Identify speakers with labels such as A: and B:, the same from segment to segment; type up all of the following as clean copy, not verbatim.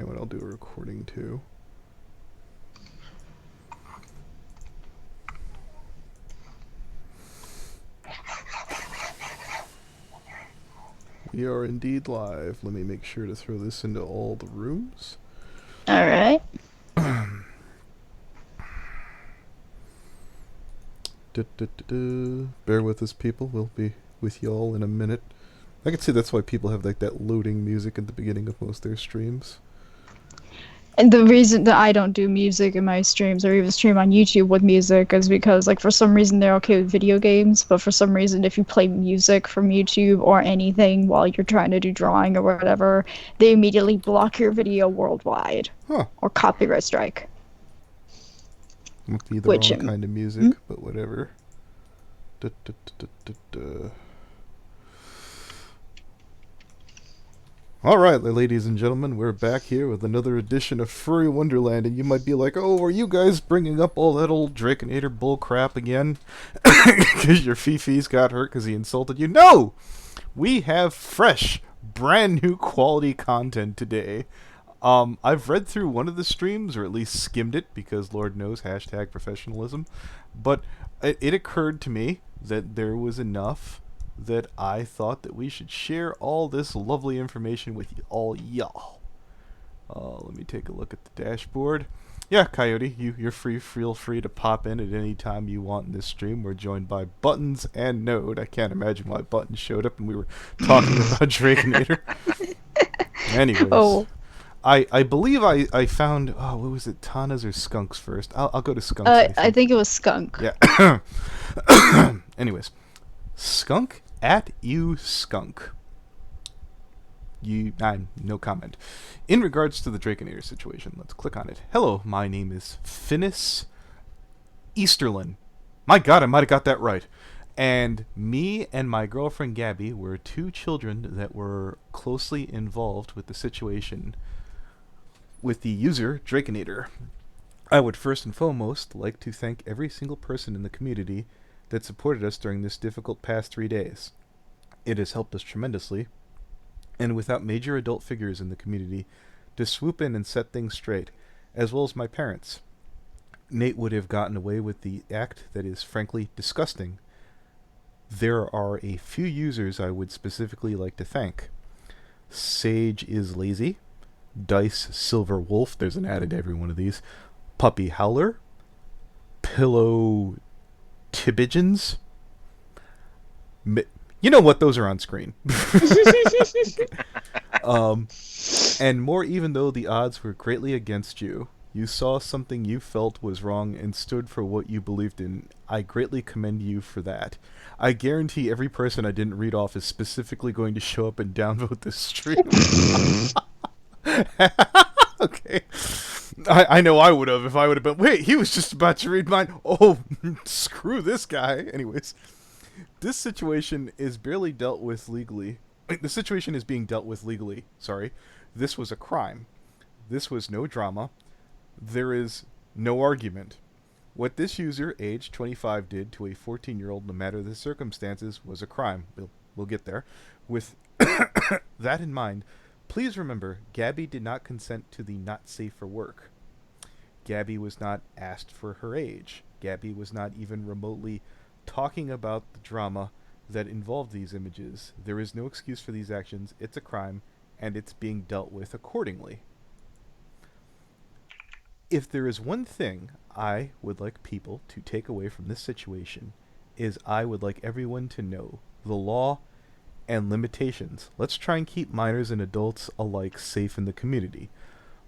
A: You know what? I'll do a recording too. We are indeed live. Let me make sure to throw this into all the rooms.
B: All right.
A: Bear with us, people. We'll be with y'all in a minute. I can see that's why people have like that loading music at the beginning of most of their streams.
B: And the reason that I don't do music in my streams or even stream on YouTube with music is because, like, for some reason they're okay with video games, but for some reason, if you play music from YouTube or anything while you're trying to do drawing or whatever, they immediately block your video worldwide
A: Huh.
B: or copyright strike.
A: Might be the
B: Which,
A: wrong kind of music, but whatever. Alright, ladies and gentlemen, we're back here with another edition of Furry Wonderland, and you might be like, oh, are you guys bringing up all that old Drakenator bull crap again? Because your Fifi's got hurt because he insulted you? No! We have fresh, brand new quality content today. I've read through one of the streams, or at least skimmed it, because Lord knows, hashtag professionalism, but it occurred to me that there was enough that I thought that we should share all this lovely information with all y'all. Let me take a look at the dashboard. Yeah, Coyote, you're feel free to pop in at any time you want in this stream. We're joined by Buttons and Node. I can't imagine why Buttons showed up and we were talking about Drakenator. Anyways.
B: oh,
A: I believe I found, oh, what was it, Tanas or Skunks first? I'll go to Skunks, I think.
B: I think it was Skunk.
A: Yeah. Anyways. Skunk at you skunk. No comment. In regards to the Drakenator situation, let's click on it. Hello, my name is Finis Easterlin. My god, I might have got that right. And me and my girlfriend Gabby were two children that were closely involved with the situation with the user Drakenator. I would first and foremost like to thank every single person in the community that supported us during this difficult past 3 days. It has helped us tremendously, and without major adult figures in the community to swoop in and set things straight, as well as my parents, Nate would have gotten away with the act that is frankly disgusting. There are a few users I would specifically like to thank. Sage is Lazy, Dice Silver Wolf, there's an ad at every one of these, Puppy Howler, Pillow Tibigens. You know what? Those are on screen. And more, even though the odds were greatly against you, you saw something you felt was wrong and stood for what you believed in. I greatly commend you for that. I guarantee every person I didn't read off is specifically going to show up and downvote this stream. Okay. I know I would have if I would have been, wait, he was just about to read mine. Oh, screw this guy. Anyways, this situation is barely dealt with legally. The situation is being dealt with legally. Sorry. This was a crime. This was no drama. There is no argument. What this user, age 25, did to a 14-year-old, no matter the circumstances, was a crime. We'll get there. With that in mind, please remember, Gabby did not consent to the not safe for work. Gabby was not asked for her age. Gabby was not even remotely talking about the drama that involved these images. There is no excuse for these actions. It's a crime, and it's being dealt with accordingly. If there is one thing I would like people to take away from this situation, is I would like everyone to know the law and limitations. Let's try and keep minors and adults alike safe in the community.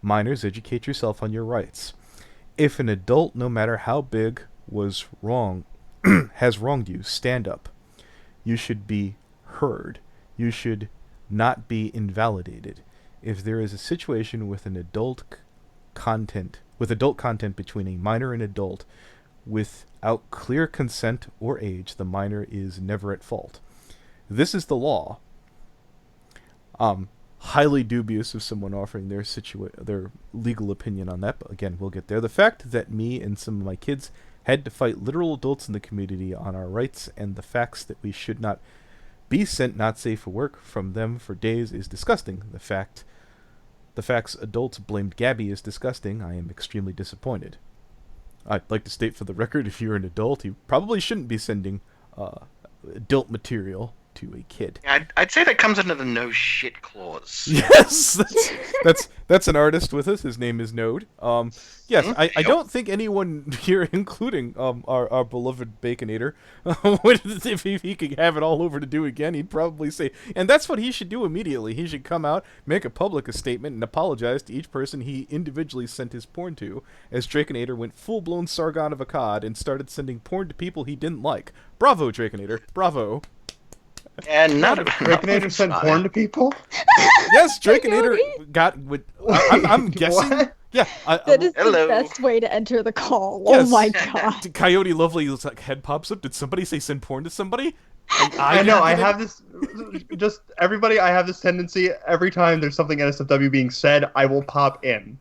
A: Minors, educate yourself on your rights. If an adult, no matter how big, was wrong, has wronged you, stand up. You should be heard. You should not be invalidated. If there is a situation with an adult content between a minor and adult without clear consent or age, the minor is never at fault. This is the law. Highly dubious of someone offering their legal opinion on that, but again, we'll get there. The fact that me and some of my kids had to fight literal adults in the community on our rights, and the facts that we should not be sent not safe for work from them for days is disgusting. The fact The facts adults blamed Gabby is disgusting. I am extremely disappointed. I'd like to state for the record, if you're an adult, you probably shouldn't be sending adult material to a kid.
C: I'd say that comes under the no shit clause.
A: Yes, that's an artist with us. His name is Node. Yes, I don't think anyone here, including our beloved Baconator, if he could have it all over to do again, he'd probably say, and that's what he should do immediately. He should come out, make a public statement, and apologize to each person he individually sent his porn to, as Drakenator went full-blown Sargon of Akkad and started sending porn to people he didn't like. Bravo, Drakenator. Bravo.
C: And not
D: Drakenator sent porn to people?
A: Yes, Drakenator got. I'm guessing.
D: What?
A: Yeah,
B: That is
C: Hello.
B: the best way to enter the call.
A: Yes.
B: Oh my god.
A: Coyote Lovely's like, head pops up. Did somebody say send porn to somebody? And
D: I know, I
A: did it?
D: have this, just, everybody, I have this tendency, every time there's something NSFW being said, I will pop in.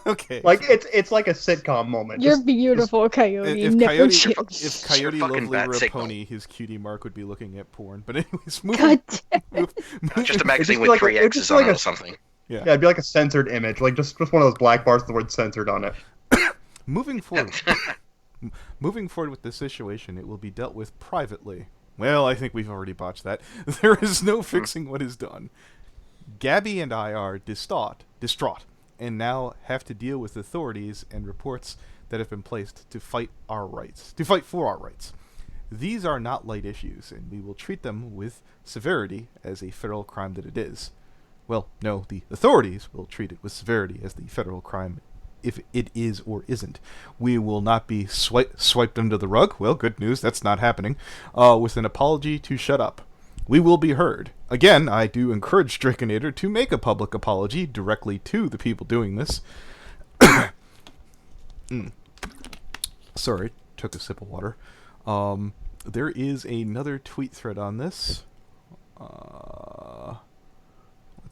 A: Okay.
D: Like, it's like a sitcom moment.
B: You're
D: Just-
B: beautiful, Coyote.
A: If
B: Never
A: Coyote,
B: change.
A: if Coyote
C: fucking
A: Lovely
C: bat
A: were a
C: signal.
A: pony, his cutie mark would be looking at porn. But anyways, moving.
B: God damn.
A: moving-
C: just a
D: It'd
C: magazine
D: just
C: with
D: like
C: 3
D: it'd
C: X's
D: just
C: on
D: like
C: it
D: a-
C: or something.
A: yeah.
D: Yeah, it'd be like a censored image, like just one of those black bars with the word censored on it.
A: Moving forward. Moving forward with this situation, it will be dealt with privately. Well, I think we've already botched that. There is no fixing what is done. Gabby and I are distraught, and now have to deal with authorities and reports that have been placed to fight our rights, to fight for our rights. These are not light issues, and we will treat them with severity as a federal crime that it is. Well, no, the authorities will treat it with severity as the federal crime if it is or isn't. We will not be swiped under the rug. Well, good news, that's not happening. With an apology to shut up. We will be heard. Again, I do encourage Drakenator to make a public apology directly to the people doing this. Sorry, took a sip of water. There is another tweet thread on this. Let's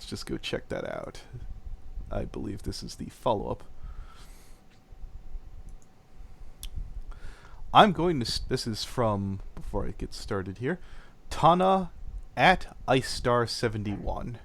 A: just go check that out. I believe this is the follow-up. I'm going to... This is from... Before I get started here. Tana at IceStar71.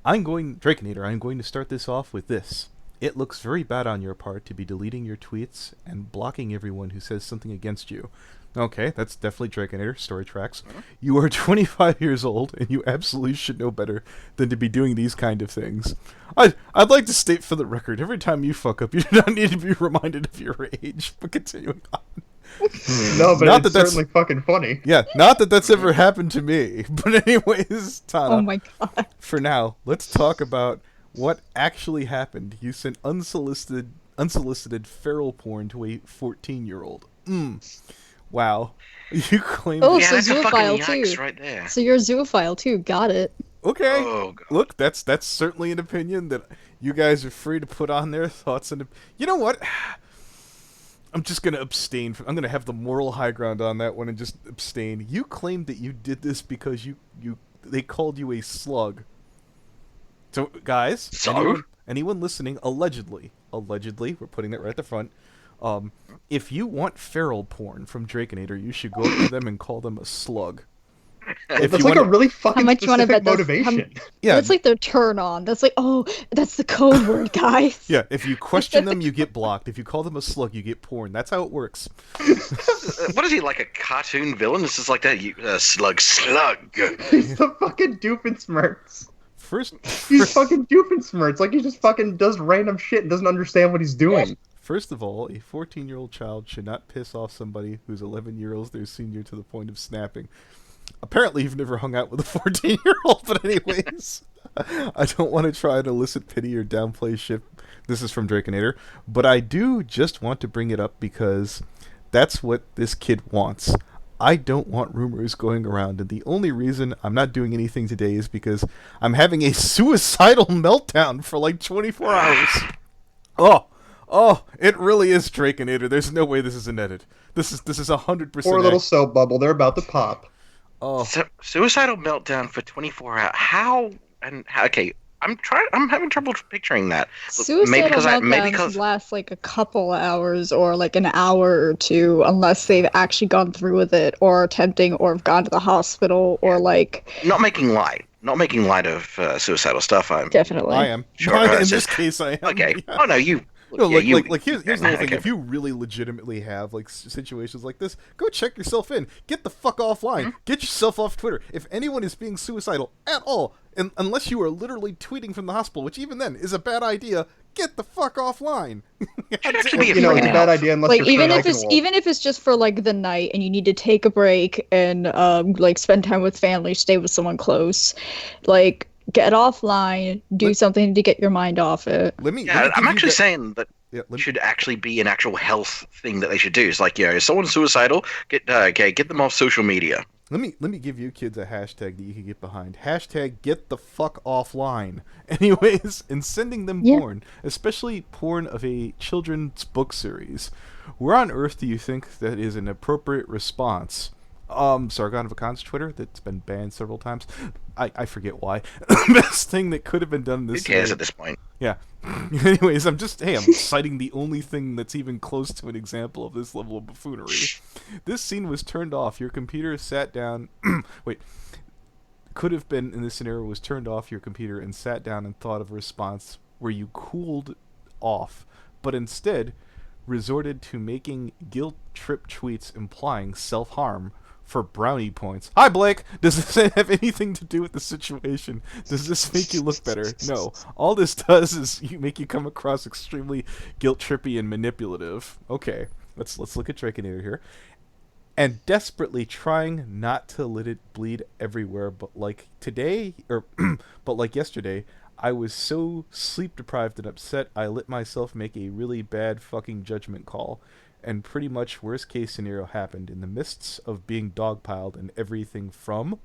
A: Drakenator, I'm going to start this off with this. It looks very bad on your part to be deleting your tweets and blocking everyone who says something against you. Okay, that's definitely Drakenator, story tracks. You are 25 years old, and you absolutely should know better than to be doing these kind of things. I'd like to state for the record, every time you fuck up, you do not need to be reminded of your age. But continuing on.
D: No, but
A: Not
D: it's
A: that
D: certainly fucking funny.
A: Yeah, not that that's ever happened to me. But anyways, Tana,
B: Oh my god.
A: for now, let's talk about what actually happened. You sent unsolicited feral porn to a 14-year-old. Wow. You claim...
B: Oh,
C: Yeah,
B: so
C: that's a fucking
B: zoophile
C: yikes
B: too.
C: right there.
B: So you're a zoophile too. Got it.
A: Okay.
C: Oh, God.
A: Look, that's certainly an opinion that you guys are free to put on their thoughts. And you know what? I'm just going to abstain. I'm going to have the moral high ground on that one and just abstain. You claimed that you did this because they called you a slug. So, guys,
C: So?
A: anyone listening, allegedly, we're putting that right at the front. If you want feral porn from Drakenator, you should go up to them and call them a slug. If
D: That's
A: you
D: like
A: wanna-
D: a really fucking
B: much you wanna
D: specific
B: bet that's-
D: motivation.
A: yeah,
B: That's like their turn on. That's like, oh, that's the code word, guys.
A: yeah. If you question them, you get blocked. If you call them a slug, you get porn. That's how it works.
C: What is he, like a cartoon villain? This is like that, slug.
D: He's the fucking Doofenshmirtz.
A: First,
D: He's fucking Doofenshmirtz. Like, he just fucking does random shit and doesn't understand what he's doing.
A: First of all, a 14-year-old child should not piss off somebody who's 11 years old, their senior, to the point of snapping. Apparently, you've never hung out with a 14-year-old, but anyways, I don't want to try to elicit pity or downplay shit. This is from Drakenator, but I do just want to bring it up because that's what this kid wants. I don't want rumors going around, and the only reason I'm not doing anything today is because I'm having a suicidal meltdown for like 24 hours. Oh, it really is Drakenator. There's no way this is an edit. This is 100%.
D: Poor little soap bubble. They're about to pop.
A: Oh,
C: Suicidal meltdown for 24 hours. How? Okay, I'm having trouble picturing that.
B: Suicidal meltdowns
C: because
B: last like a couple hours or like an hour or two, unless they've actually gone through with it or attempting or have gone to the hospital or like.
C: not making light. not making light of suicidal stuff. I'm
B: Definitely.
A: I am.
C: Sure,
A: In
C: it's
A: this
C: just-
A: case, I am.
C: okay.
A: Yeah.
C: Oh no, you.
A: No,
C: yeah, you.
A: here's the whole thing.
C: Okay.
A: If you really legitimately have like situations like this, go check yourself in. Get the fuck offline. Get yourself off Twitter. If anyone is being suicidal at all, and unless you are literally tweeting from the hospital, which even then is a bad idea, get the fuck offline.
C: Should actually be
D: You know, it's a
C: freaking
D: bad
C: out.
D: idea unless
B: Like
D: you're
B: even
D: Frank
B: if it's
D: Eichenwald.
B: even if it's just for like the night and you need to take a break and like spend time with family, stay with someone close, like get offline, do something to get your mind off it.
A: Let me.
C: Yeah,
A: let me
C: I'm
A: give you
C: actually
A: that-
C: saying that
A: Yeah,
C: it should actually be an actual health thing that they should do. It's like, if someone's suicidal, get them off social media.
A: Let me give you kids a hashtag that you can get behind. Hashtag get the fuck offline. Anyways, and sending them
B: Yeah.
A: porn, especially porn of a children's book series. Where on earth do you think that is an appropriate response? Sargon of Akkad's Twitter, that's been banned several times. I forget why. The best thing that could have been done in
C: Who
A: this
C: cares
A: scenario-
C: at this point?
A: Yeah. Anyways, I'm citing the only thing that's even close to an example of this level of buffoonery. This scene was turned off. Your computer sat down. Wait. Could have been in this scenario was turned off your computer and sat down and thought of a response where you cooled off, but instead resorted to making guilt trip tweets implying self-harm for brownie points. Hi, Blake! Does this have anything to do with the situation? Does this make you look better? No. All this does is make you come across extremely guilt-trippy and manipulative. Okay, let's look at Drakenator here. And desperately trying not to let it bleed everywhere, but like today, but like yesterday, I was so sleep-deprived and upset I let myself make a really bad fucking judgment call. And pretty much worst case scenario happened in the midst of being dogpiled and everything from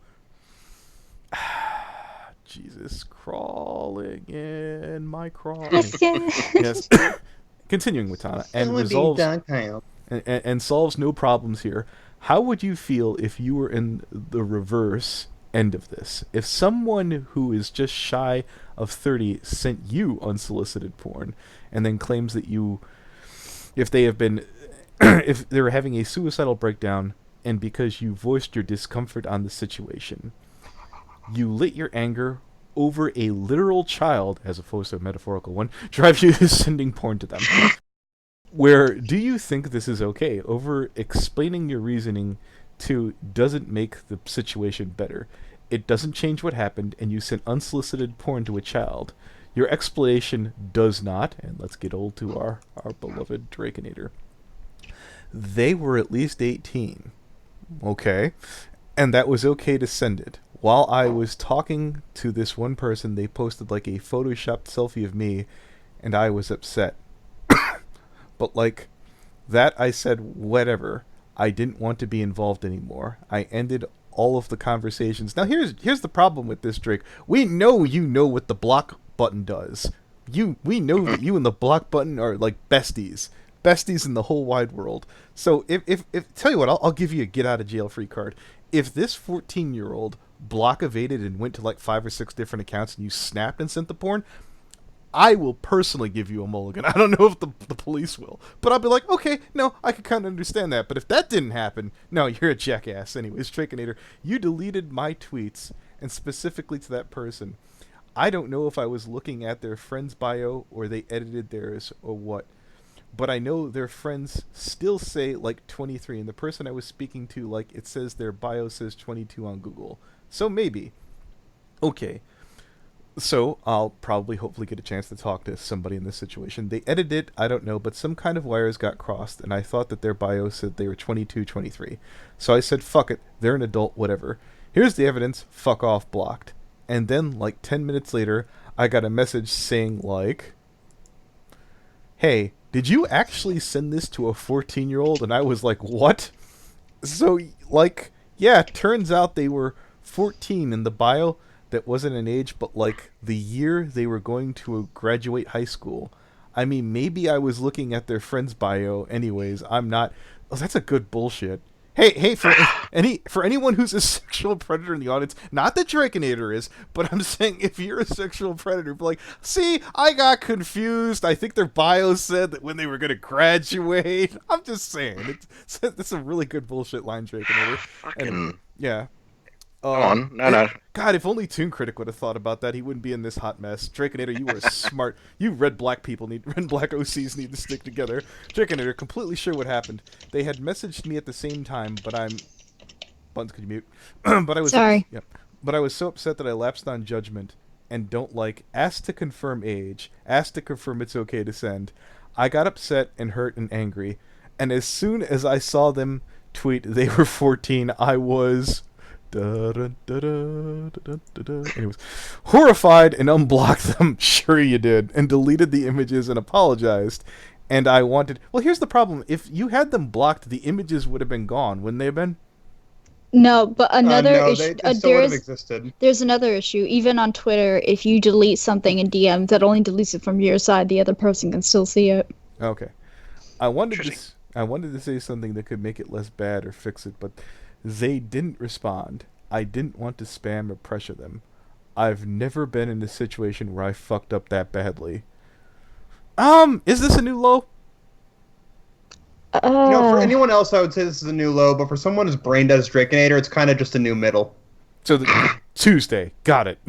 A: Jesus crawling in my crawl. Yes. Continuing with Tana and resolves and solves no problems here. How would you feel if you were in the reverse end of this? If someone who is just shy of 30 sent you unsolicited porn and then claims that you, if they have been if they're having a suicidal breakdown and because you voiced your discomfort on the situation, you lit your anger over a literal child, as opposed to a metaphorical one, drive you to sending porn to them. Where do you think this is okay? Over explaining your reasoning to doesn't make the situation better. It doesn't change what happened, and you sent unsolicited porn to a child. Your explanation does not, and let's get old to our beloved Drakenator. They were at least 18. Okay. And that was okay to send it. While I was talking to this one person, they posted like a photoshopped selfie of me, and I was upset. But like that, I said, whatever. I didn't want to be involved anymore. I ended all of the conversations. Now here's the problem with this, Drake. We know you know what the block button does. We know that you and the block button are like besties in the whole wide world. So if tell you what, I'll give you a get out of jail free card. If this 14-year-old block evaded and went to like 5 or 6 different accounts and you snapped and sent the porn, I will personally give you a mulligan. I don't know if the police will, but I'll be like, okay, no, I can kind of understand that. But if that didn't happen, no, you're a jackass. Anyways, Drakenator, you deleted my tweets, and specifically to that person. I don't know if I was looking at their friend's bio or they edited theirs or what, but I know their friends still say like 23, and the person I was speaking to, like, it says their bio says 22 on Google. So maybe. Okay. So, I'll probably hopefully get a chance to talk to somebody in this situation. They edited it, I don't know, but some kind of wires got crossed, and I thought that their bio said they were 22, 23. So I said, fuck it, they're an adult, whatever. Here's the evidence, fuck off, blocked. And then, like 10 minutes later, I got a message saying, like, hey, did you actually send this to a 14-year-old? And I was like, what? So, like, yeah, it turns out they were 14 in the bio. That wasn't an age, but like the year they were going to graduate high school. I mean, maybe I was looking at their friend's bio anyways. I'm not. Oh, that's a good bullshit. Hey, for anyone who's a sexual predator in the audience, not that Drakenator is, but I'm saying if you're a sexual predator, be like, see, I got confused. I think their bio said that when they were going to graduate. I'm just saying. It's a really good bullshit line, Drakenator.
C: Fucking.
A: And, yeah.
C: Go on. No.
A: God, if only Toon Critic would have thought about that, he wouldn't be in this hot mess. Drakenator, you were smart. You red black OCs need to stick together. Drakenator, completely sure what happened. They had messaged me at the same time, but I'm... Buttons, could you mute? But I was...
B: Sorry.
A: Yep. But I was so upset that I lapsed on judgment and don't like, asked to confirm age, asked to confirm it's okay to send. I got upset and hurt and angry, and as soon as I saw them tweet they were 14, I was... Anyways, horrified and unblocked them. Sure you did, and deleted the images and apologized. And I wanted. Well, here's the problem: if you had them blocked, the images would have been gone, wouldn't they have been?
B: No, but another
D: no,
B: issue.
D: they still would have existed.
B: There's another issue. Even on Twitter, if you delete something in DM, that only deletes it from your side. The other person can still see it.
A: Okay. I wanted to say something that could make it less bad or fix it, but they didn't respond. I didn't want to spam or pressure them. I've never been in a situation where I fucked up that badly. Is this a new low?
D: For anyone else, I would say this is a new low, but for someone as brain dead as Drakenator, it's kind of just a new middle.
A: So Tuesday, got it.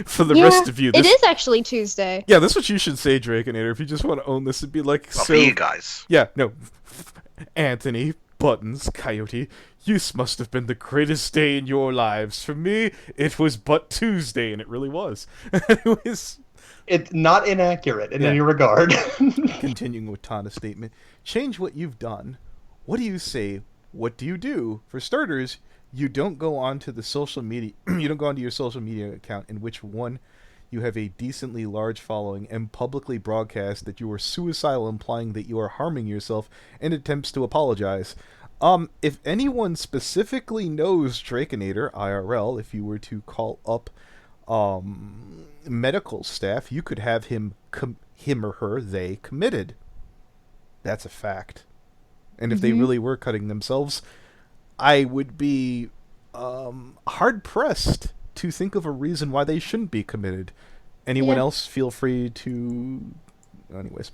A: For the rest of you,
B: it is actually Tuesday.
A: Yeah, that's what you should say, Drakenator. If you just want to own this, it'd be like,
C: Well,
A: so.
C: for you guys.
A: Yeah, no, Anthony, Buttons, Coyote, you must have been the greatest day in your lives. For me, it was but Tuesday, and it really was. Anyways,
D: It's not inaccurate in any regard.
A: continuing with Tana's statement, change what you've done. What do you say? What do you do? For starters, you don't go onto the social media. You don't go onto your social media account in which one you have a decently large following and publicly broadcast that you are suicidal, implying that you are harming yourself in attempts to apologize. If anyone specifically knows Drakenator IRL, if you were to call up medical staff, you could have him or her, they committed. That's a fact. And if they really were cutting themselves, I would be hard pressed to think of a reason why they shouldn't be committed. Anyone else, feel free to. Anyways,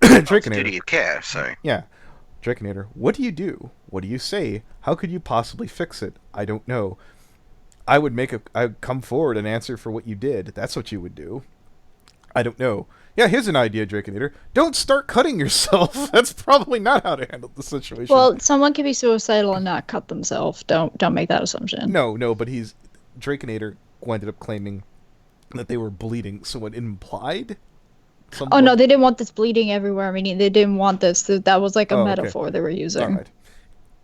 A: Drakenator.
C: Duty of care. So
A: Yeah, Drakenator. What do you do? What do you say? How could you possibly fix it? I don't know. I'd come forward and answer for what you did. That's what you would do. I don't know. Yeah, here's an idea, Drakenator. Don't start cutting yourself. That's probably not how to handle the situation.
B: Well, someone can be suicidal and not cut themselves. Don't make that assumption.
A: No, but Drakenator ended up claiming that they were bleeding, so it implied.
B: Oh no, they didn't want this bleeding everywhere. I mean, they didn't want this. That was like a metaphor they were using.
A: All right.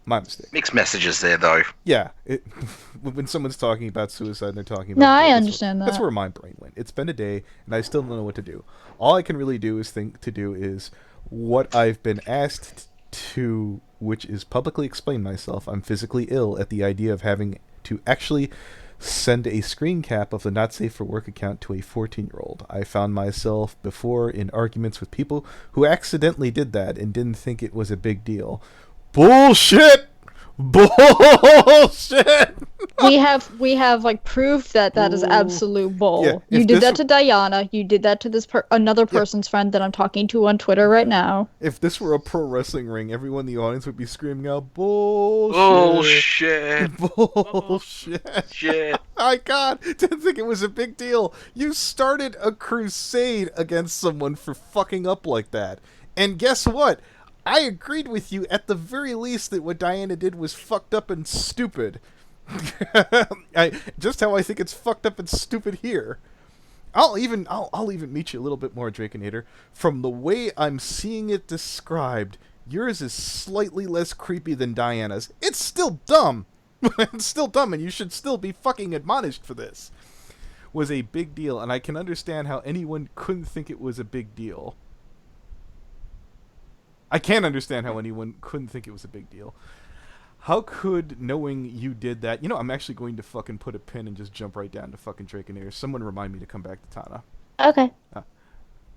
A: My mistake.
C: mixed messages there, though.
A: Yeah, when someone's talking about suicide and they're talking about...
B: No, I understand that.
A: That's where my brain went. It's been a day, and I still don't know what to do. All I can really do is what I've been asked to, which is publicly explain myself. I'm physically ill at the idea of having to actually send a screen cap of the Not Safe for Work account to a 14-year-old. I found myself before in arguments with people who accidentally did that and didn't think it was a big deal. Bullshit! Bullshit!
B: we have like proof that is absolute bull.
A: Yeah,
B: you did that to Diana. You did that to this another person's friend that I'm talking to on Twitter right now.
A: If this were a pro wrestling ring, everyone in the audience would be screaming out, bullshit!
C: Bullshit!
A: Bullshit!
C: Shit!
A: My God, didn't think it was a big deal. You started a crusade against someone for fucking up like that. And guess what? I agreed with you at the very least that what Diana did was fucked up and stupid. Just how I think it's fucked up and stupid here. I'll even meet you a little bit more, Drakenator. From the way I'm seeing it described, yours is slightly less creepy than Diana's. It's still dumb. It's still dumb, and you should still be fucking admonished for this. Was a big deal, and I can understand how anyone couldn't think it was a big deal. I can't understand how anyone couldn't think it was a big deal. How could knowing you did that... You know, I'm actually going to fucking put a pin and just jump right down to fucking Drakenator. Someone remind me to come back to Tana.
B: Okay.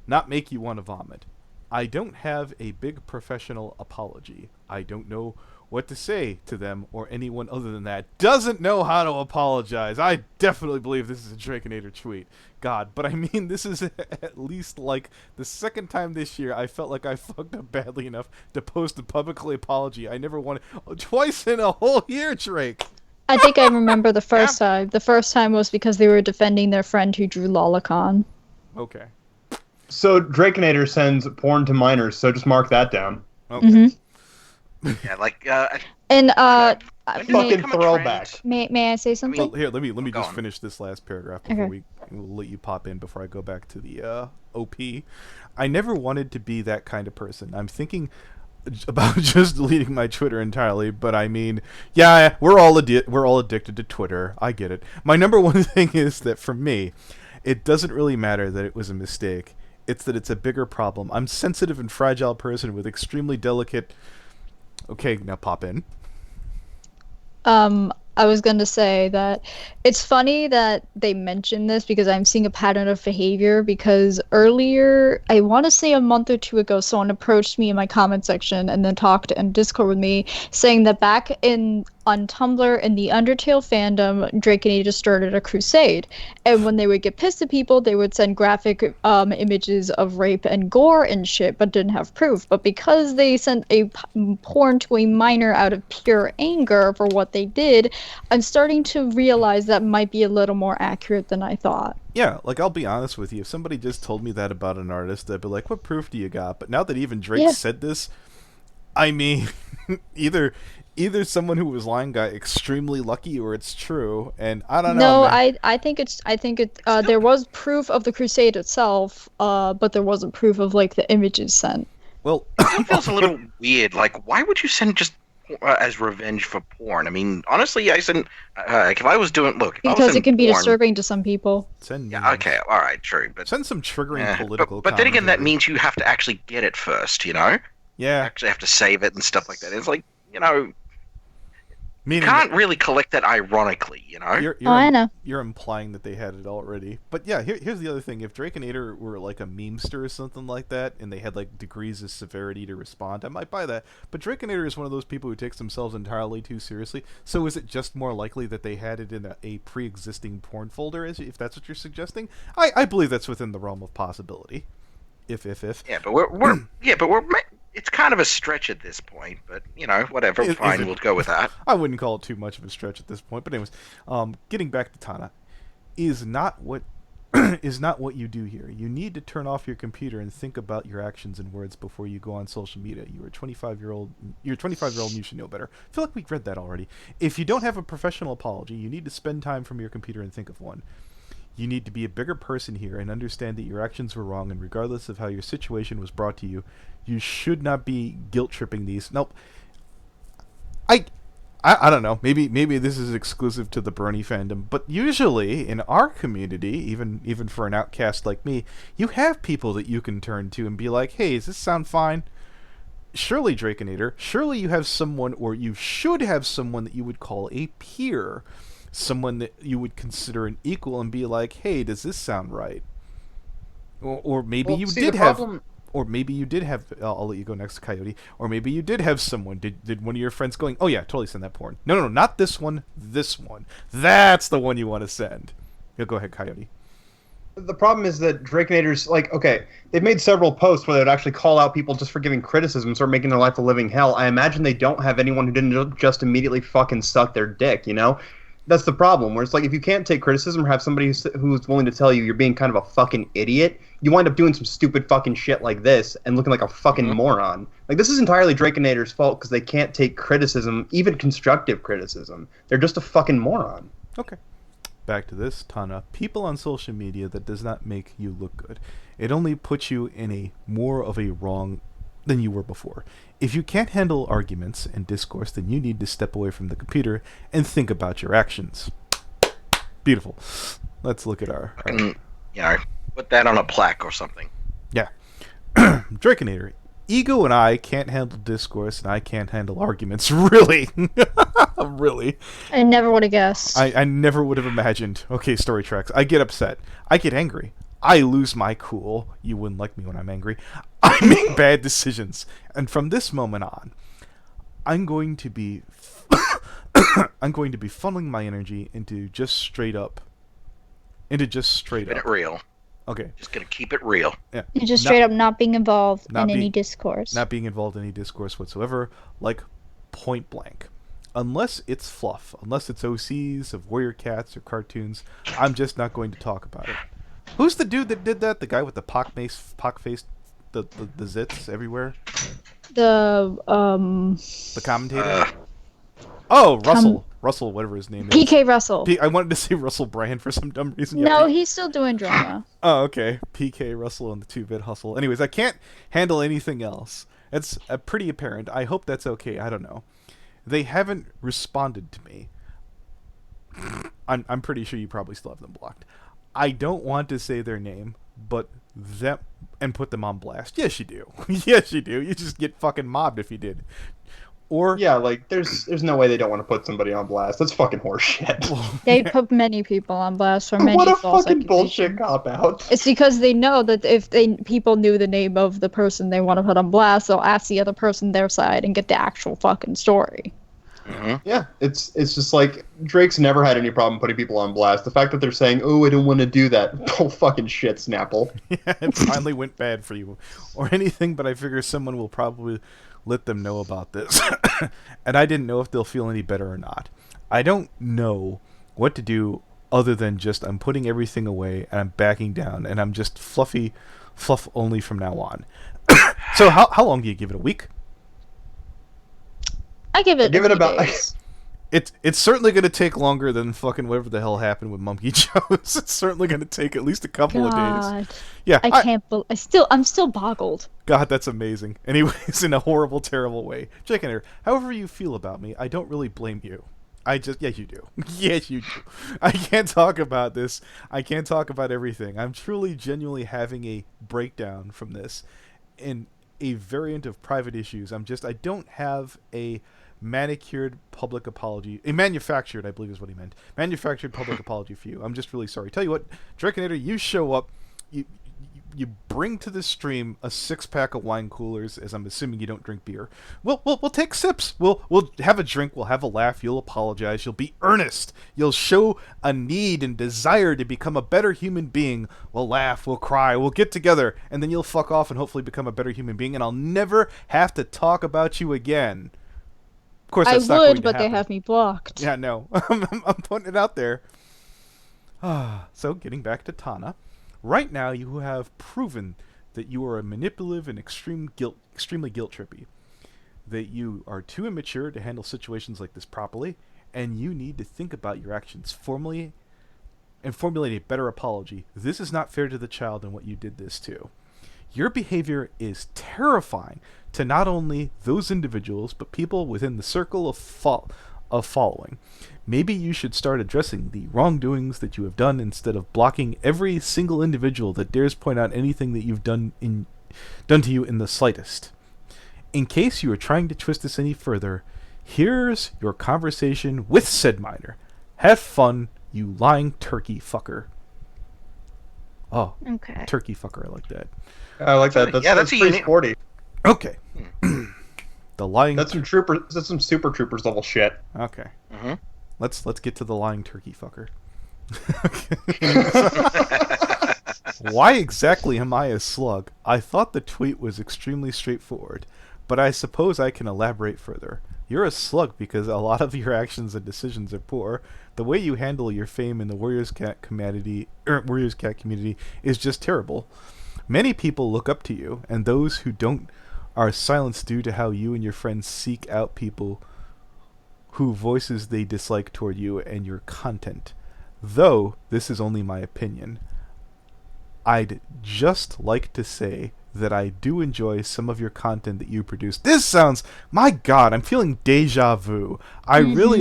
A: Not make you want to vomit. I don't have a big professional apology. I don't know what to say to them or anyone other than that. Doesn't know how to apologize. I definitely believe this is a Drakenator tweet. God, but I mean, this is at least like the second time this year I felt like I fucked up badly enough to post a publicly apology. I never wanted... twice in a whole year, Drake!
B: I think I remember the first time. The first time was because they were defending their friend who drew Lolicon.
A: Okay.
D: So Drakenator sends porn to minors, so just mark that down.
A: Okay.
B: Mm-hmm.
C: Yeah, like
B: And
C: when did it
D: Fucking
C: become a
D: throwback.
C: trend?
B: may I say something?
A: Well, here, let me
C: Go
A: just
C: on.
A: finish this last paragraph before
B: Okay.
A: we'll let you pop in before I go back to the OP. I never wanted to be that kind of person. I'm thinking about just deleting my Twitter entirely, but I mean, yeah, we're all addicted to Twitter. I get it. My number one thing is that for me, it doesn't really matter that it was a mistake. It's that it's a bigger problem. I'm sensitive and fragile person with extremely delicate. Okay, now pop in.
B: I was going to say that it's funny that they mentioned this because I'm seeing a pattern of behavior because earlier, I want to say a month or two ago, someone approached me in my comment section and then talked in Discord with me saying that back on Tumblr in the Undertale fandom, Drakenator started a crusade. And when they would get pissed at people, they would send graphic images of rape and gore and shit, but didn't have proof. But because they sent a porn to a minor out of pure anger for what they did, I'm starting to realize that might be a little more accurate than I thought.
A: Yeah, like I'll be honest with you. If somebody just told me that about an artist, I'd be like, "What proof do you got?" But now that even Drake
B: Yeah.
A: said this, I mean, either someone who was lying got extremely lucky, or it's true. And I don't know.
B: No,
A: Man.
B: I think there was proof of the crusade itself, but there wasn't proof of like the images sent.
A: Well,
C: It still feels a little weird. Like, why would you send just as revenge for porn? I mean, honestly, I send like if I was doing if I was
B: Because
C: in
B: it can be
C: porn,
B: disturbing to some people.
A: send
C: Yeah, okay, all right, true, but
A: send some triggering political.
C: but then again, that
A: commentary.
C: means you have to actually get it first. You know, you
A: Yeah,
C: actually have to save it and stuff like that. It's like you
A: meaning
C: can't really collect that ironically. You know,
A: you're
B: I know.
A: you're implying that they had it already. But yeah, here's the other thing. If Drakenator were like a memester or something like that, and they had like degrees of severity to respond, I might buy that. But Drakenator is one of those people who takes themselves entirely too seriously. So is it just more likely that they had it in a pre-existing porn folder, if that's what you're suggesting? I believe that's within the realm of possibility. If.
C: yeah, but we're it's kind of a stretch at this point. But whatever,
A: Is
C: fine,
A: it?
C: we'll go with that.
A: I wouldn't call it too much of a stretch at this point. But anyways, getting back to Tana, is not what is not what you do here. You need to turn off your computer and think about your actions and words before you go on social media. You're a 25-year-old. You're a 25-year-old, and you should know better. I feel like we read that already. If you don't have a professional apology, you need to spend time from your computer and think of one. You need to be a bigger person here and understand that your actions were wrong, and regardless of how your situation was brought to you, you should not be guilt tripping these. Nope. I don't know. Maybe this is exclusive to the Bernie fandom, but usually in our community, even for an outcast like me, you have people that you can turn to and be like, "Hey, does this sound fine?" Surely, Drakenator, surely you have someone, or you should have someone that you would call a peer, someone that you would consider an equal, and be like, "Hey, does this sound right?" Or maybe
D: Well,
A: you
D: see,
A: did
D: the
A: have.
D: problem-
A: Or maybe you did have. I'll let you go next, Coyote. Or maybe you did have someone. Did one of your friends going? "Oh yeah, totally send that porn." No, not this one. This one. That's the one you want to send. Yeah, go ahead, Coyote.
D: The problem is that Drakenator's like, okay, they've made several posts where they would actually call out people just for giving criticisms or making their life a living hell. I imagine they don't have anyone who didn't just immediately fucking suck their dick, you know? That's the problem, where it's like, if you can't take criticism or have somebody who's willing to tell you you're being kind of a fucking idiot, you wind up doing some stupid fucking shit like this and looking like a fucking moron. Like, this is entirely Drakenator's fault because they can't take criticism, even constructive criticism. They're just a fucking moron.
A: Okay. Back to this, Tana. People on social media, that does not make you look good. It only puts you in a more of a wrong than you were before. If you can't handle arguments and discourse, then you need to step away from the computer and think about your actions. Beautiful. Let's look at our
C: And, put that on a plaque or something.
A: yeah. Drakenator. Ego and I can't handle discourse, and I can't handle arguments. Really? Really?
B: I never would have guessed.
A: I never would have imagined. Okay, story tracks. I get upset. I get angry. I lose my cool. You wouldn't like me when I'm angry. I make bad decisions. And from this moment on, I'm going to be funneling my energy into just straight up.
C: Keeping it real.
A: Okay.
C: Just gonna keep it real.
A: Yeah.
B: You're just straight up not being involved
A: not
B: in any
A: being-
B: discourse.
A: Not being involved in any discourse whatsoever, like point blank. unless it's fluff, unless it's OCs of Warrior Cats or cartoons, I'm just not going to talk about it. Who's the dude that did that? The guy with the pock face, the zits everywhere?
B: The
A: commentator? Oh, Russell, whatever his name is.
B: PK Russell.
A: I wanted to say Russell Brand for some dumb reason.
B: No, he's still doing drama.
A: Oh, okay. PK Russell and the 2-bit hustle. Anyways, I can't handle anything else. It's pretty apparent. I hope that's okay. I don't know. They haven't responded to me. I'm pretty sure you probably still have them blocked. I don't want to say their name, but them and put them on blast. Yes, you do. Yes, you do. You just get fucking mobbed if you did. Or
D: yeah, like there's no way they don't want to put somebody on blast. That's fucking horseshit.
B: They put many people on blast for many
D: What a
B: false
D: fucking
B: accusations.
D: bullshit cop out.
B: It's because they know that if people knew the name of the person they want to put on blast, they'll ask the other person their side and get the actual fucking story.
C: Mm-hmm.
D: Yeah, it's just like Drake's never had any problem putting people on blast. The fact that they're saying, "Oh, I don't want to do that," oh fucking shit, Snapple.
A: Yeah, it finally went bad for you, or anything. But I figure someone will probably let them know about this, and I didn't know if they'll feel any better or not. I don't know what to do other than just I'm putting everything away and I'm backing down and I'm just fluff only from now on. So how long do you give it? A week?
B: I give it
D: about.
B: days.
A: It's certainly going to take longer than fucking whatever the hell happened with Monkey Joe's. It's certainly going to take at least a couple of days. Yeah,
B: I can't believe. I'm still boggled.
A: God, that's amazing. Anyways, in a horrible, terrible way. Drakenator, however you feel about me, I don't really blame you. Yes, you do. Yes, you do. I can't talk about this. I can't talk about everything. I'm truly, genuinely having a breakdown from this in a variant of private issues. I don't have a manicured public apology. A manufactured, I believe is what he meant. Manufactured public apology for you. I'm just really sorry. Tell you what, Drakenator, you show up, you bring to the stream a 6-pack of wine coolers, as I'm assuming you don't drink beer. We'll take sips. We'll have a drink. We'll have a laugh. You'll apologize. You'll be earnest. You'll show a need and desire to become a better human being. We'll laugh. We'll cry. We'll get together, and then you'll fuck off and hopefully become a better human being. And I'll never have to talk about you again. Of course, that's not going to
B: but
A: happen.
B: they have me blocked.
A: Yeah, no. I'm putting it out there. So, getting back to Tana. Right now, you have proven that you are a manipulative and extremely guilt-trippy. That you are too immature to handle situations like this properly, and you need to think about your actions formally and formulate a better apology. This is not fair to the child and what you did this to. Your behavior is terrifying to not only those individuals, but people within the circle of following. Maybe you should start addressing the wrongdoings that you have done instead of blocking every single individual that dares point out anything that you've done to you in the slightest. In case you are trying to twist this any further, here's your conversation with said minor. Have fun, you lying turkey fucker. Oh,
B: Okay.
A: turkey fucker, I like that.
D: I like that. That's
C: a
D: pretty
C: unique.
D: sporty.
A: Okay. The lying.
D: That's some Super Troopers level shit.
A: Okay.
C: Mm-hmm.
A: Let's get to the lying turkey fucker. Why exactly am I a slug? I thought the tweet was extremely straightforward, but I suppose I can elaborate further. You're a slug because a lot of your actions and decisions are poor. The way you handle your fame in the Warriors Cat community is just terrible. Many people look up to you, and those who don't are silenced due to how you and your friends seek out people who voices they dislike toward you and your content. Though this is only my opinion, I'd just like to say that I do enjoy some of your content that you produce. This sounds, my God, I'm feeling deja vu. I really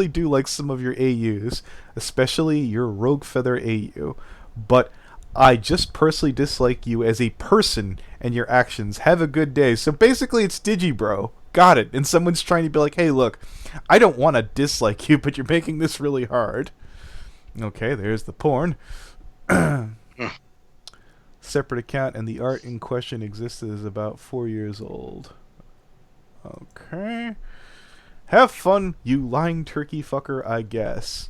A: do like some of your AUs, especially your Rogue Feather AU, but I just personally dislike you as a person and your actions. Have a good day. So basically it's Digibro. Got it. And someone's trying to be like, hey, look, I don't want to dislike you, but you're making this really hard. Okay, there's the porn. Separate account, and the art in question existed as about 4 years old. Okay. Have fun, you lying turkey fucker, I guess.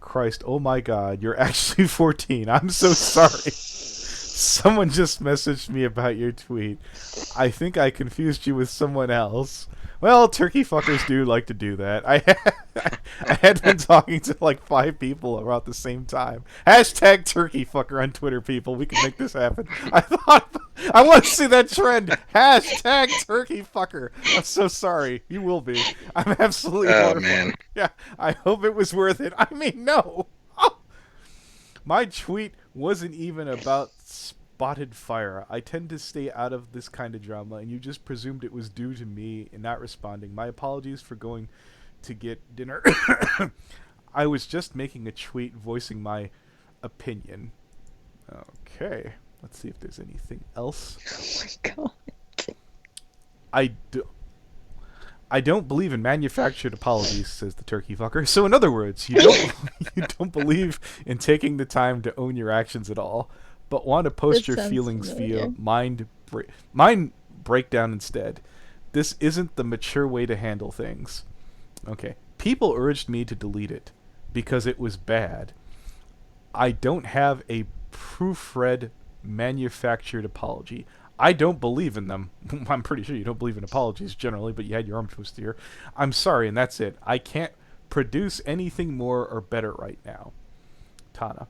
A: Christ, oh my God, you're actually 14. I'm so sorry. Someone just messaged me about your tweet. I think I confused you with someone else. Well, turkey fuckers do like to do that. I had been talking to like 5 people about the same time. Hashtag turkey fucker on Twitter, people. We can make this happen. I want to see that trend. Hashtag turkey fucker. I'm so sorry. You will be. I'm absolutely horrified.
C: Man.
A: Yeah, I hope it was worth it. I mean, no. My tweet wasn't even about spotted fire. I tend to stay out of this kind of drama, and you just presumed it was due to me and not responding. My apologies for going to get dinner. I was just making a tweet voicing my opinion. Okay, let's see if there's anything else.
B: Oh my god.
A: I don't believe in manufactured apologies, says the turkey fucker. So in other words, you don't believe in taking the time to own your actions at all, but want to post your feelings via mind breakdown instead. This isn't the mature way to handle things. Okay. People urged me to delete it because it was bad. I don't have a proofread manufactured apology. I don't believe in them. I'm pretty sure you don't believe in apologies generally, but you had your arm twisted here. I'm sorry, and that's it. I can't produce anything more or better right now. Tana.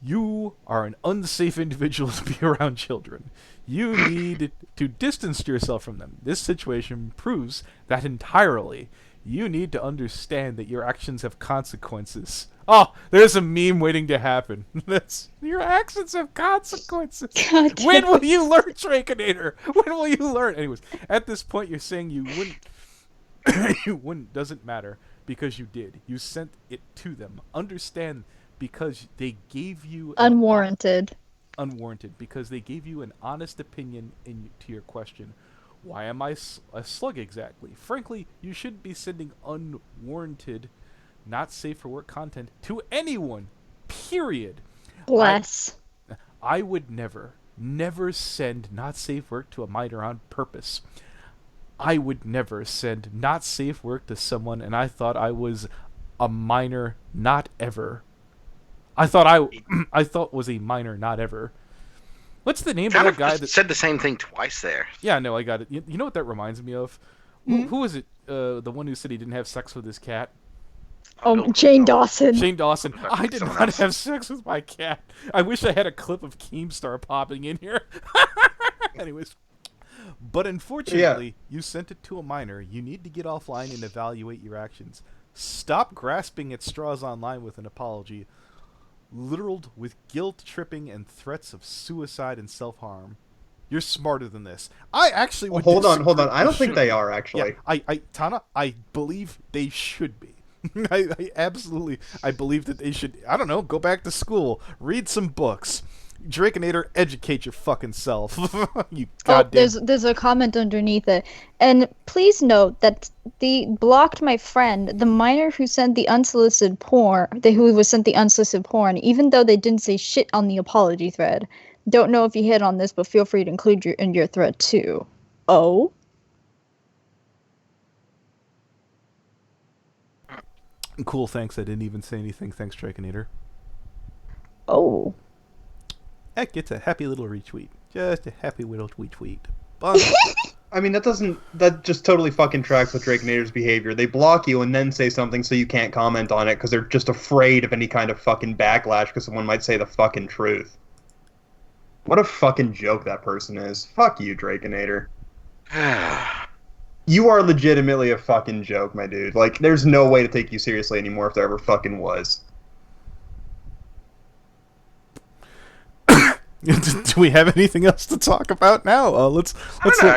A: You are an unsafe individual to be around children. You need to distance yourself from them. This situation proves that entirely. You need to understand that your actions have consequences. Oh, there's a meme waiting to happen. Your actions have consequences.
B: God damn.
A: When will you learn, Drakenator? When will you learn? Anyways, at this point, you're saying you wouldn't. You wouldn't. Doesn't matter because you did. You sent it to them. Understand, because they gave you
B: Unwarranted.
A: Unwarranted because they gave you an honest opinion to your question. Why am I a slug exactly? Frankly, you shouldn't be sending unwarranted, not safe for work content to anyone. Period.
B: Bless.
A: I would never send not safe work to a minor on purpose. I would never send not safe work to someone, and I thought I was a minor, not ever. I thought was a minor, not ever. What's the name of that guy that
C: said the same thing twice there?
A: Yeah, no, I got it. You know what that reminds me of?
B: Mm-hmm.
A: Who was it? The one who said he didn't have sex with his cat?
B: Oh, Shane Dawson.
A: Shane Dawson. I did not have sex with my cat. I wish I had a clip of Keemstar popping in here. Anyways. But unfortunately, you sent it to a minor. You need to get offline and evaluate your actions. Stop grasping at straws online with an apology, littered with guilt-tripping and threats of suicide and self-harm. You're smarter than this. I actually would
D: hold on. I don't think they are, actually.
A: Yeah, Tana, I believe they should be. I absolutely, I believe that they should, I don't know, go back to school, read some books. Drakenator, educate your fucking self. You goddamn.
B: There's a comment underneath it. And please note that they blocked my friend, the minor who sent the unsolicited porn, who was sent the unsolicited porn, even though they didn't say shit on the apology thread. Don't know if you hit on this, but feel free to include you in your thread too. Oh?
A: Cool, thanks. I didn't even say anything. Thanks, Drakenator.
B: Oh.
A: That gets a happy little retweet. Just a happy little retweet.
D: I mean, that just totally fucking tracks with Drakenator's behavior. They block you and then say something so you can't comment on it because they're just afraid of any kind of fucking backlash because someone might say the fucking truth. What a fucking joke that person is. Fuck you, Drakenator. You are legitimately a fucking joke, my dude. Like, there's no way to take you seriously anymore if there ever fucking was.
A: Do we have anything else to talk about now? Let's.
C: I don't know.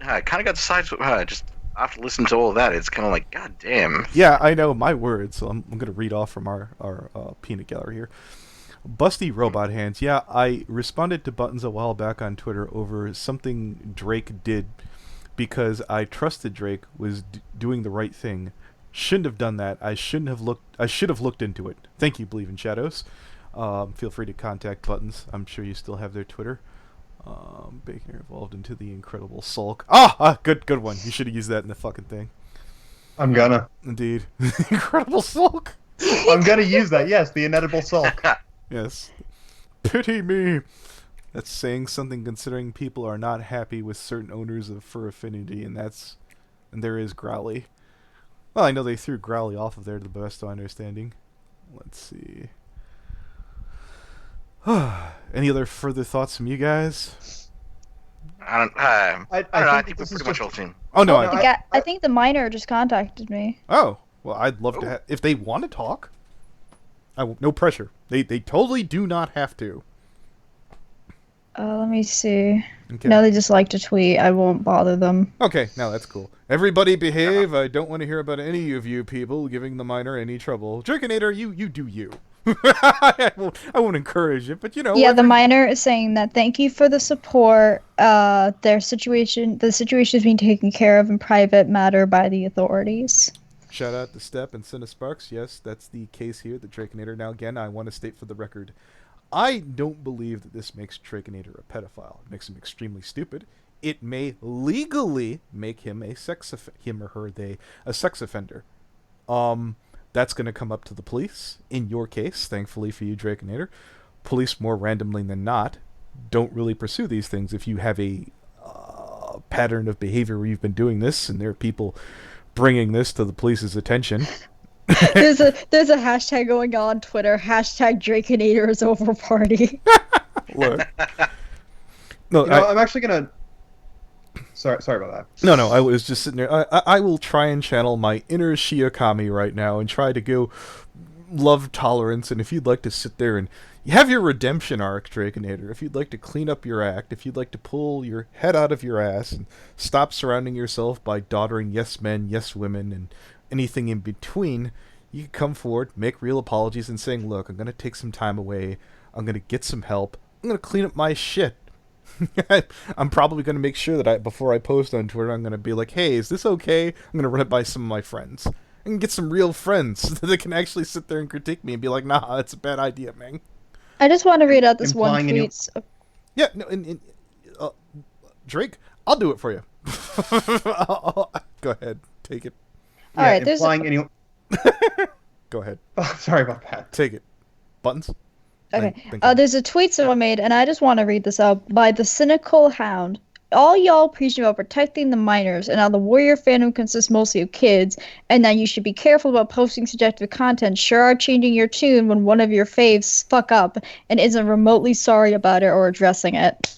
C: I kind of got sides with just after listening to all of that. It's kind of like, god damn.
A: Yeah, I know my words. So I'm gonna read off from our peanut gallery here. Busty robot hands. Yeah, I responded to Buttons a while back on Twitter over something Drake did because I trusted Drake was doing the right thing. Shouldn't have done that. I should have looked into it. Thank you, Believe in Shadows. Feel free to contact Buttons. I'm sure you still have their Twitter. Baker evolved into the Incredible Sulk. Good one. You should have used that in the fucking thing.
D: I'm gonna.
A: Indeed. Incredible Sulk.
D: I'm gonna use that, yes, the inedible sulk.
A: Yes. Pity me. That's saying something considering people are not happy with certain owners of fur affinity, and there is Growly. Well, I know they threw Growly off of there to the best of my understanding. Let's see. Any other further thoughts from you guys?
C: I don't know. I think we're
D: this is
C: pretty much
D: just-
C: all team.
A: Oh no,
B: Oh,
A: I,
B: I think the miner just contacted me.
A: oh well, I'd love to
C: Oh.
A: have if they want to talk. No pressure. They totally do not have to.
B: Let me see.
A: Okay.
B: No, they just like to tweet. I won't bother them.
A: Okay, no, that's cool. Everybody behave. I don't want to hear about any of you people giving the miner any trouble. Drakenator, you do you. I won't encourage it, but you know.
B: Yeah, the miner is saying that thank you for the support. The situation is being taken care of in private matter by the authorities.
A: Shout out to Step and Cinesparks. Yes, that's the case here, the Drakenator. Now, again, I want to state for the record, I don't believe that this makes Drakenator a pedophile. It makes him extremely stupid. It may legally make him a sex offender. That's going to come up to the police. In your case, thankfully for you, Drakenator, police more randomly than not don't really pursue these things. If you have a pattern of behavior where you've been doing this, and there are people bringing this to the police's attention.
B: there's a hashtag going on Twitter. Hashtag Drakenator is over party.
A: Look. No,
D: I'm actually gonna. Sorry about that.
A: No, I was just sitting there. I will try and channel my inner Shiokami right now and try to go love tolerance. And if you'd like to sit there and you have your redemption arc, Drakenator, if you'd like to clean up your act, if you'd like to pull your head out of your ass and stop surrounding yourself by doddering yes men, yes women, and anything in between, you can come forward, make real apologies, and saying, look, I'm going to take some time away. I'm going to get some help. I'm going to clean up my shit. I'm probably going to make sure that before I post on Twitter, I'm going to be like, hey, is this okay? I'm going to run it by some of my friends. I can get some real friends that can actually sit there and critique me and be like, nah, it's a bad idea, man.
B: I just want to read out this one
D: Implying
B: tweet.
A: Yeah, no, Drake, I'll do it for you. Go ahead, take it.
B: All right, there's
D: implying any.
A: Go ahead,
D: Oh, sorry about that.
A: take it. Buttons?
B: Okay.
A: Thank you.
B: There's a tweet someone made, and I just want to read this out. By the Cynical Hound. All y'all preaching about protecting the minors, and how the warrior fandom consists mostly of kids, and that you should be careful about posting subjective content, sure are changing your tune when one of your faves fuck up and isn't remotely sorry about it or addressing it.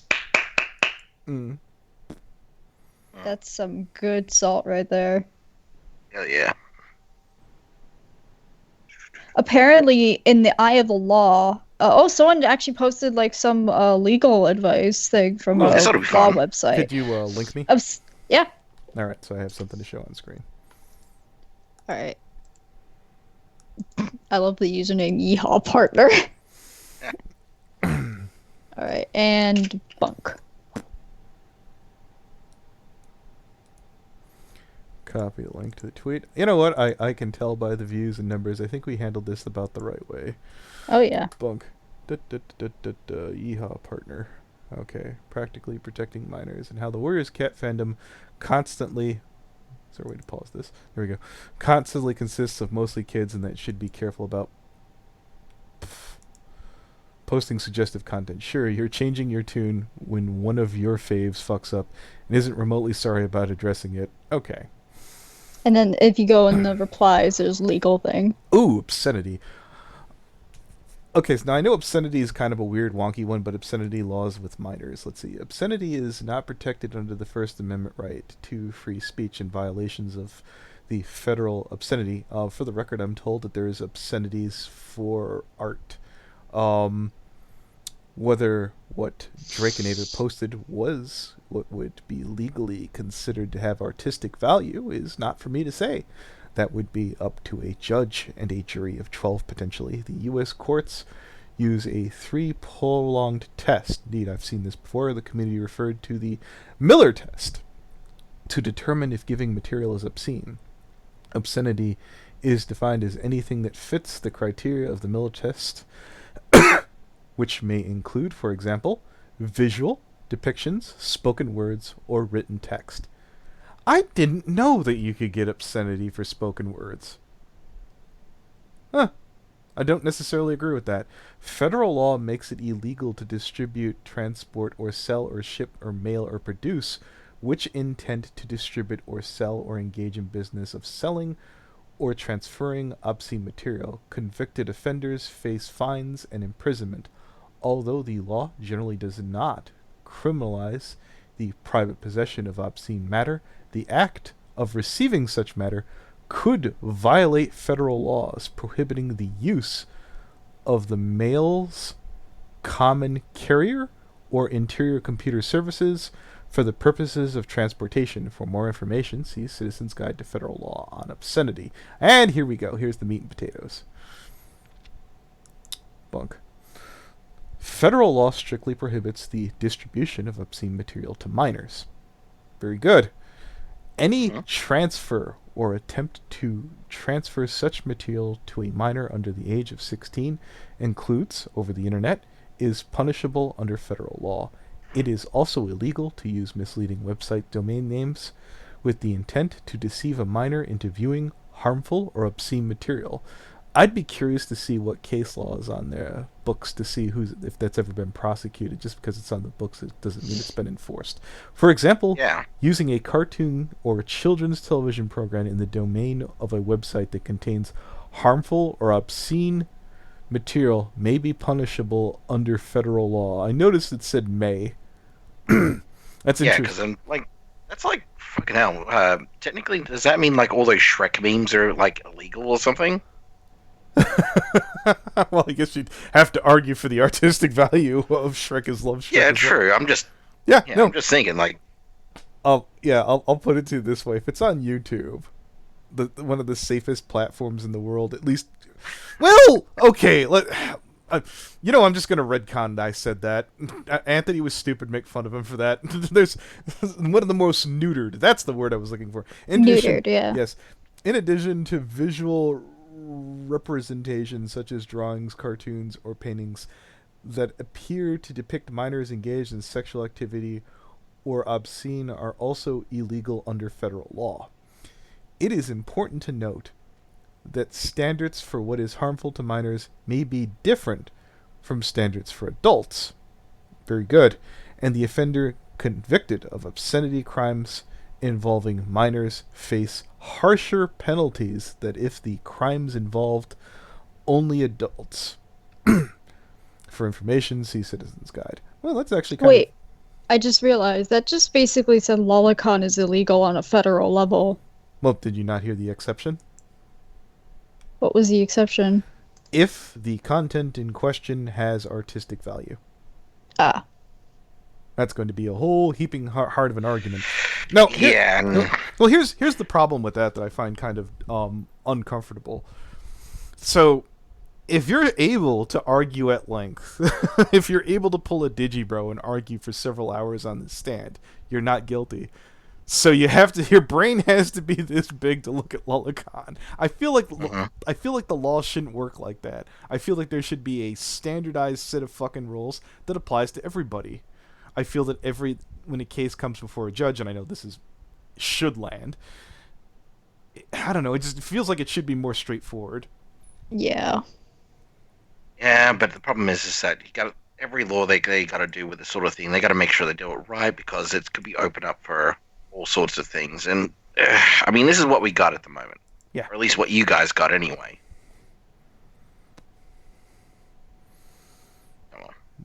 A: Mm.
B: That's some good salt right there.
C: Hell yeah.
B: Apparently, in the eye of the law, someone actually posted like some legal advice thing from
C: Ooh,
B: a
C: this ought to be
B: law
C: fun.
B: website.
A: Could you link me?
B: Yeah.
A: All right, so I have something to show on screen.
B: All right. I love the username Yeehaw Partner. All right, and bunk.
A: Copy a link to the tweet. You know what? I can tell by the views and numbers. I think we handled this about the right way.
B: Oh yeah.
A: Bunk. Yeehaw partner. Okay. Practically protecting minors and how the Warriors Cat fandom constantly... Is there a way to pause this? There we go. Constantly consists of mostly kids and that should be careful about posting suggestive content. Sure, you're changing your tune when one of your faves fucks up and isn't remotely sorry about addressing it. Okay.
B: And then if you go in the replies, there's legal thing.
A: Ooh, obscenity. Okay, so now I know obscenity is kind of a weird, wonky one, but obscenity laws with minors. Let's see. Obscenity is not protected under the First Amendment right to free speech and violations of the federal obscenity. For the record, I'm told that there is obscenities for art. Whether what Drakenator posted was what would be legally considered to have artistic value is not for me to say. That would be up to a judge and a jury of 12 potentially. The U.S. courts use a 3-pronged test. Indeed, I've seen this before. The community referred to the Miller test to determine if giving material is obscene. Obscenity is defined as anything that fits the criteria of the Miller test, which may include, for example, visual depictions, spoken words, or written text. I didn't know that you could get obscenity for spoken words. Huh. I don't necessarily agree with that. Federal law makes it illegal to distribute, transport, or sell, or ship, or mail, or produce which intent to distribute or sell or engage in business of selling or transferring obscene material. Convicted offenders face fines and imprisonment, although the law generally does not criminalize the private possession of obscene matter. The act of receiving such matter could violate federal laws prohibiting the use of the mail's common carrier or interior computer services for the purposes of transportation. For more information, see Citizen's Guide to Federal Law on Obscenity. And here we go. Here's the meat and potatoes. Bunk. Federal law strictly prohibits the distribution of obscene material to minors. Very good. Any transfer or attempt to transfer such material to a minor under the age of 16 includes, over the internet, is punishable under federal law. It is also illegal to use misleading website domain names with the intent to deceive a minor into viewing harmful or obscene material. I'd be curious to see what case law is on their books to see if that's ever been prosecuted. Just because it's on the books, it doesn't mean it's been enforced. For example, using a cartoon or children's television program in the domain of a website that contains harmful or obscene material may be punishable under federal law. I noticed it said may. That's interesting.
C: Yeah, because I'm like, that's like fucking hell. Technically, does that mean like all those Shrek memes are like illegal or something?
A: Well, I guess you'd have to argue for the artistic value of Shrek is Love. Shrek
C: Yeah,
A: is
C: true.
A: Love.
C: I'm just thinking like.
A: I'll put it to you this way: if it's on YouTube, one of the safest platforms in the world, at least. Well, okay, I'm just gonna redcon I said that. Anthony was stupid. Make fun of him for that. There's one of the most neutered. That's the word I was looking for.
B: Neutered, yeah.
A: Yes. In addition to visual representations such as drawings, cartoons, or paintings that appear to depict minors engaged in sexual activity or obscene are also illegal under federal law. It is important to note that standards for what is harmful to minors may be different from standards for adults. Very good. And the offender convicted of obscenity crimes involving minors face harsher penalties than if the crimes involved only adults. For information, see Citizen's Guide. Well, that's actually kind
B: Wait, I just realized that just basically said lolicon is illegal on a federal level.
A: Well, did you not hear the exception?
B: What was the exception?
A: If the content in question has artistic value.
B: Ah.
A: That's going to be a whole heaping hard of an argument. No, well, here's the problem with that I find kind of uncomfortable. So, if you're able to argue at length, if you're able to pull a digibro and argue for several hours on the stand, you're not guilty. So your brain has to be this big to look at lolicon. I feel like the law shouldn't work like that. I feel like there should be a standardized set of fucking rules that applies to everybody. I feel that when a case comes before a judge, and I know should land, I don't know, it just feels like it should be more straightforward.
B: Yeah.
C: Yeah, but the problem is that every law they got to do with this sort of thing, they got to make sure they do it right because it could be opened up for all sorts of things. And I mean, this is what we got at the moment.
A: Yeah.
C: Or at least what you guys got anyway.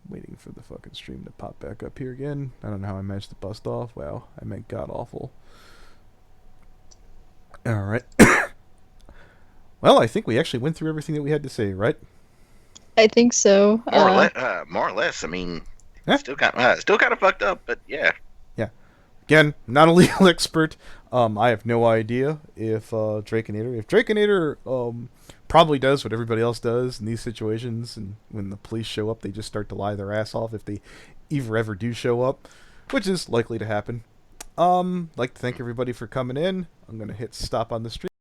A: Waiting for the fucking stream to pop back up here again. I don't know how I managed to bust off. Wow, I meant god awful. Alright. Well, I think we actually went through everything that we had to say, right?
B: I think so.
C: More or less. I mean, still kind of fucked up, but yeah.
A: Yeah. Again, not a legal expert. I have no idea if Drakenator probably does what everybody else does in these situations, and when the police show up, they just start to lie their ass off if they ever do show up, which is likely to happen. Like to thank everybody for coming in. I'm gonna hit stop on the stream.